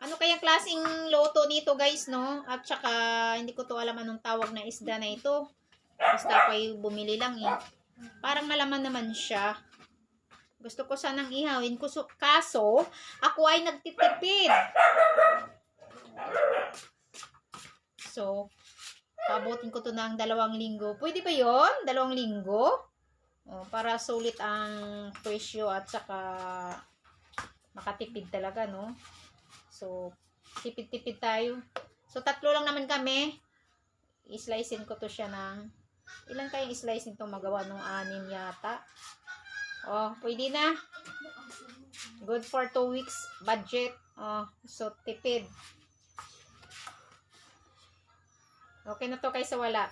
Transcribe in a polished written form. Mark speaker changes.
Speaker 1: Ano kayang klaseng loto nito guys, no? At saka, hindi ko to alam anong tawag na isda na ito. Basta ako ay bumili lang eh. Parang malaman naman siya. Gusto ko sanang ihawin. Kaso, ako ay nagtitipid. So, pabutin ko to ng 2 linggo. Pwede ba yon? 2 linggo? O, para sulit ang presyo at saka makatipid talaga, no? So, tipid-tipid tayo. So, 3 lang naman kami. I-slicein ko to siya ng, ilan kayang i-slicein to magawa nung 6 yata? Oh, pwede na. Good for 2 weeks budget. Oh, so tipid. Okay na to kaysa wala.